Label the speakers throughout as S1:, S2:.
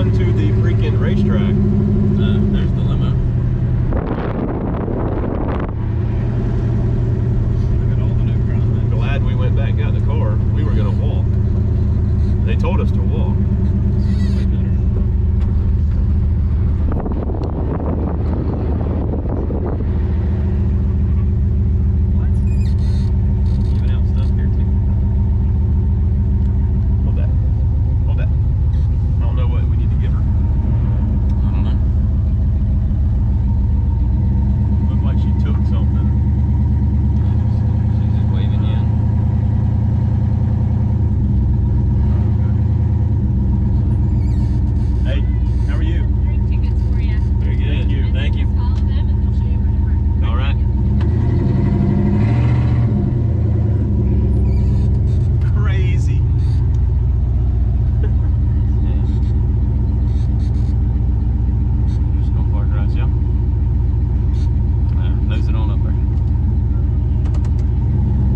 S1: going to the freaking racetrack.
S2: There's the limo. Look at all the new ground.
S1: Glad we went back and got in the car. We were gonna walk. They told us to walk.
S2: Way better. What? Even out stuff here too.
S1: Hold that. Hold that. I don't know what we need to give her.
S2: I don't know.
S1: Looked like she took something.
S2: She's just waving you in.
S1: Hey, how are you?
S3: Drink tickets for you.
S1: Very good. Thank you. Thank you.
S3: Follow them and they'll show you where to park.
S1: All right. Crazy.
S2: Just gonna park right, yeah. Nose it on up there.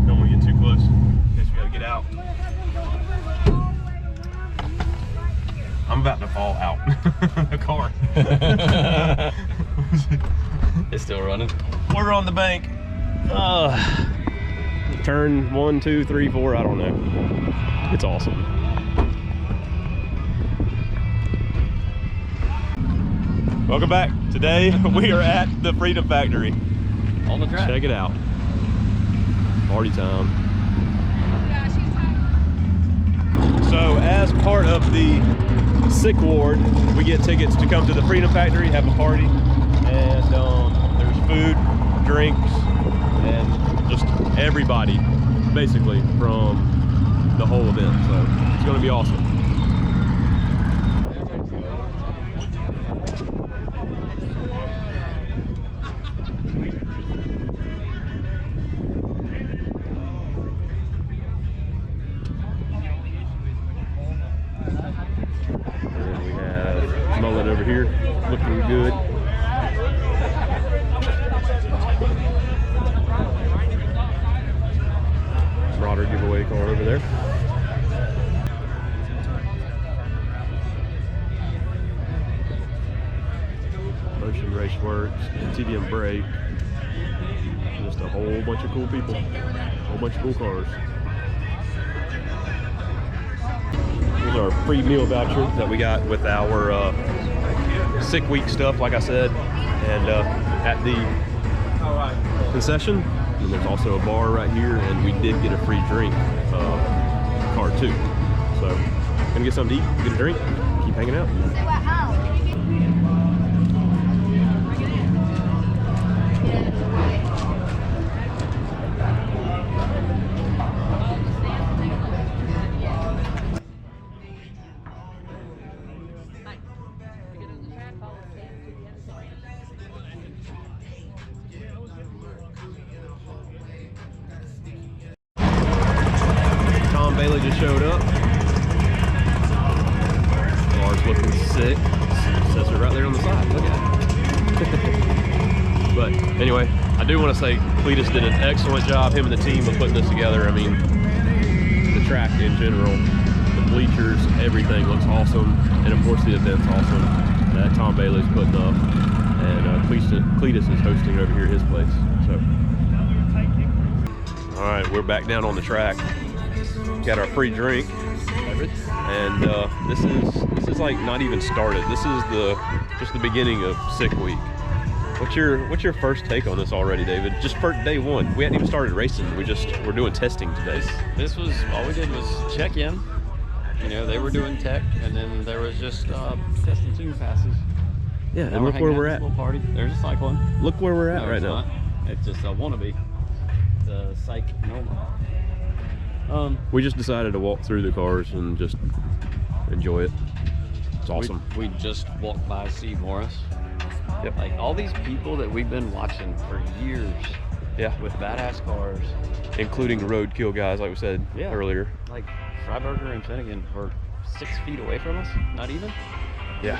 S1: Don't want to get too close. In case we gotta get out. I'm about to fall out the car.
S2: It's still running.
S1: We're on the bank. Turn 1, 2, 3, 4. I don't know. It's awesome. Welcome back. Today we are at the Freedom Factory.
S2: On the track.
S1: Check it out. Party time.
S3: Gosh, he's
S1: So as part of the sick ward, we get tickets to come to the Freedom Factory, have a party, and there's food, drinks, and just everybody basically from the whole event. So it's going to be awesome. Mullet over here, looking good. Marauder giveaway car over there. Motion Race Works, TBM Brake. Just a whole bunch of cool people, a whole bunch of cool cars. Here's our free meal voucher that we got with our sick week stuff, like I said, and at the concession. And there's also a bar right here, and we did get a free drink card too. So, gonna get something to eat, get a drink, keep hanging out. Bailey just showed up. Car's looking sick. Says it right there on the side. Look at it. But anyway, I do want to say Cletus did an excellent job, him and the team, of putting this together. I mean, the track in general, the bleachers, everything looks awesome. And of course the event's awesome. That Tom Bailey's putting up. And Cletus is hosting over here at his place. So, all right, we're back down on the track. Got our free drink, and this is like not even started. This is just the beginning of sick week. What's your first take on this already, David? Just for day one, we hadn't even started racing. We're doing testing today.
S2: This was all we did was check in. You know, they were doing tech, and then there was just testing tune passes.
S1: Yeah,
S2: now
S1: and look where we're at.
S2: Little party. There's a cyclone.
S1: Look where we're at right now.
S2: Not. It's just a wannabe. It's a psych normal.
S1: We just decided to walk through the cars and just enjoy it. It's awesome.
S2: We just walked by Steve Morris.
S1: Yep.
S2: Like all these people that we've been watching for years.
S1: Yeah.
S2: With badass cars.
S1: Including roadkill guys, like we said earlier.
S2: Like Freiberger and Finnegan were 6 feet away from us. Not even.
S1: Yeah.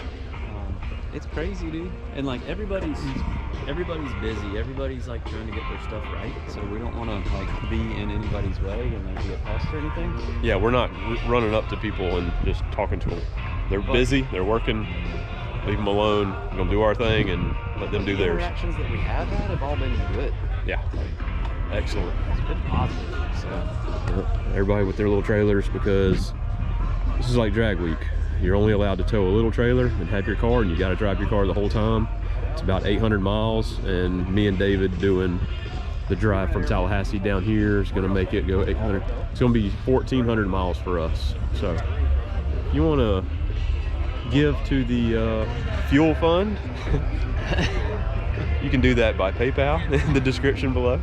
S2: It's crazy, dude. And like everybody's busy. Everybody's like trying to get their stuff right. So we don't want to like be in anybody's way and like get past or anything.
S1: Yeah, we're not running up to people and just talking to them. they're busy, they're working. Leave them alone. We're gonna do our thing and let them do
S2: The
S1: theirs.
S2: interactions that we have had have all been good.
S1: Yeah, excellent.
S2: It's been positive. So
S1: Everybody with their little trailers, because this is like drag week. You're only allowed to tow a little trailer and have your car, and you got to drive your car the whole time. It's about 800 miles, and me and David doing the drive from Tallahassee down here is going to make it go 800. It's going to be 1,400 miles for us. So if you want to give to the fuel fund, you can do that by PayPal in the description below.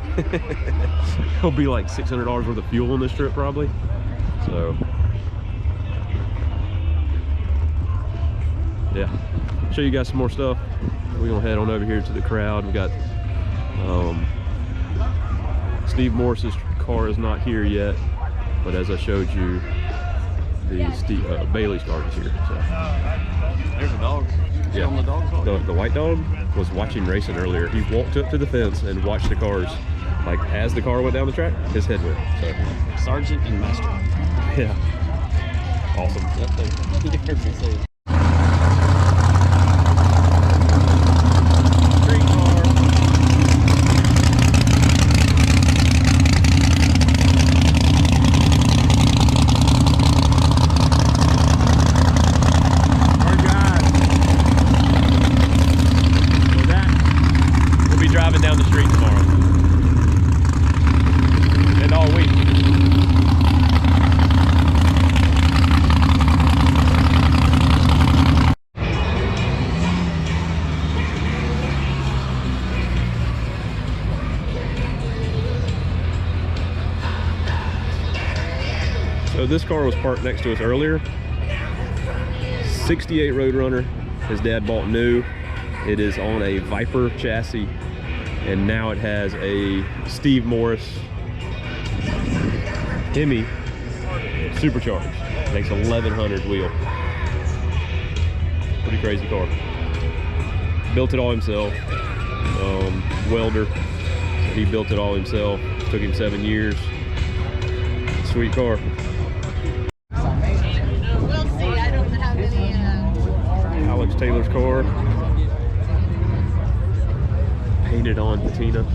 S1: It'll be like $600 worth of fuel on this trip probably. So yeah, show you guys some more stuff. We're gonna head on over here to the crowd. We got Steve Morris's car is not here yet, but as I showed you, the Bailey's car is here. So
S2: there's a dog.
S1: yeah,
S2: On the dog's
S1: the white dog was watching racing earlier. He walked up to the fence and watched the cars. Like as the car went down the track, his head went. So
S2: Sergeant and Master.
S1: yeah, awesome.
S2: Yep, they say.
S1: Driving down the street tomorrow and all week. So this car was parked next to us earlier. 68 Roadrunner. His dad bought new. It is on a Viper chassis, and now it has a Steve Morris Hemi supercharged. Makes 1100 wheel. Pretty crazy car. Built it all himself. Welder. So he built it all himself. Took him 7 years. Sweet car.
S3: We'll see. I don't have any.
S1: Alex Taylor's car. Painted on patina.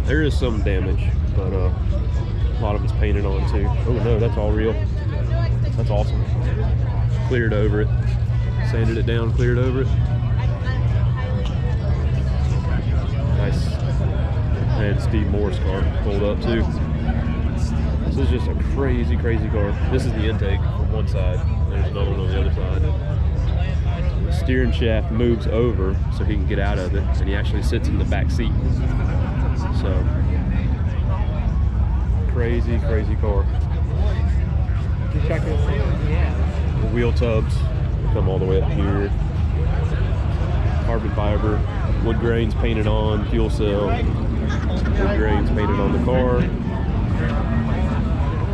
S1: There is some damage, but a lot of it's painted on too. Oh no, that's all real. That's awesome. Cleared over it. Sanded it down, cleared over it. Nice. And Steve Morris car pulled up too. This is just a crazy, crazy car. This is the intake from one side. There's another one on the other side. The steering shaft moves over so he can get out of it, and he actually sits in the back seat. So crazy, crazy car. The wheel tubs come all the way up here. Carbon fiber, wood grains painted on, fuel cell, wood grains painted on the car.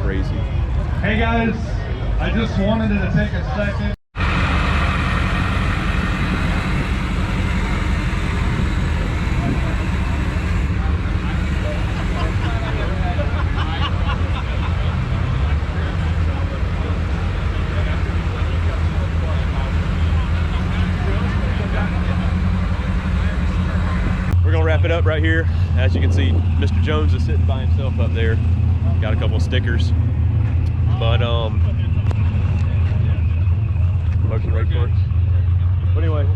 S1: Crazy.
S4: Hey guys, I just wanted to take a second.
S1: We're gonna wrap it up right here. As you can see, Mr. Jones is sitting by himself up there. Got a couple of stickers, but But anyway,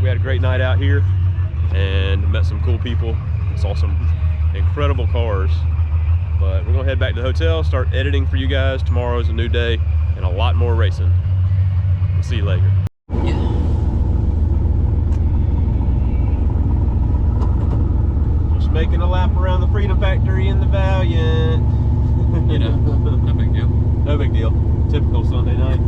S1: we had a great night out here and met some cool people. Saw some incredible cars. But we're gonna head back to the hotel, start editing for you guys. Tomorrow's a new day and a lot more racing. We'll see you later. Just making a lap around the Freedom Factory in the Valiant.
S2: You know, no big deal.
S1: No big deal. Typical Sunday night.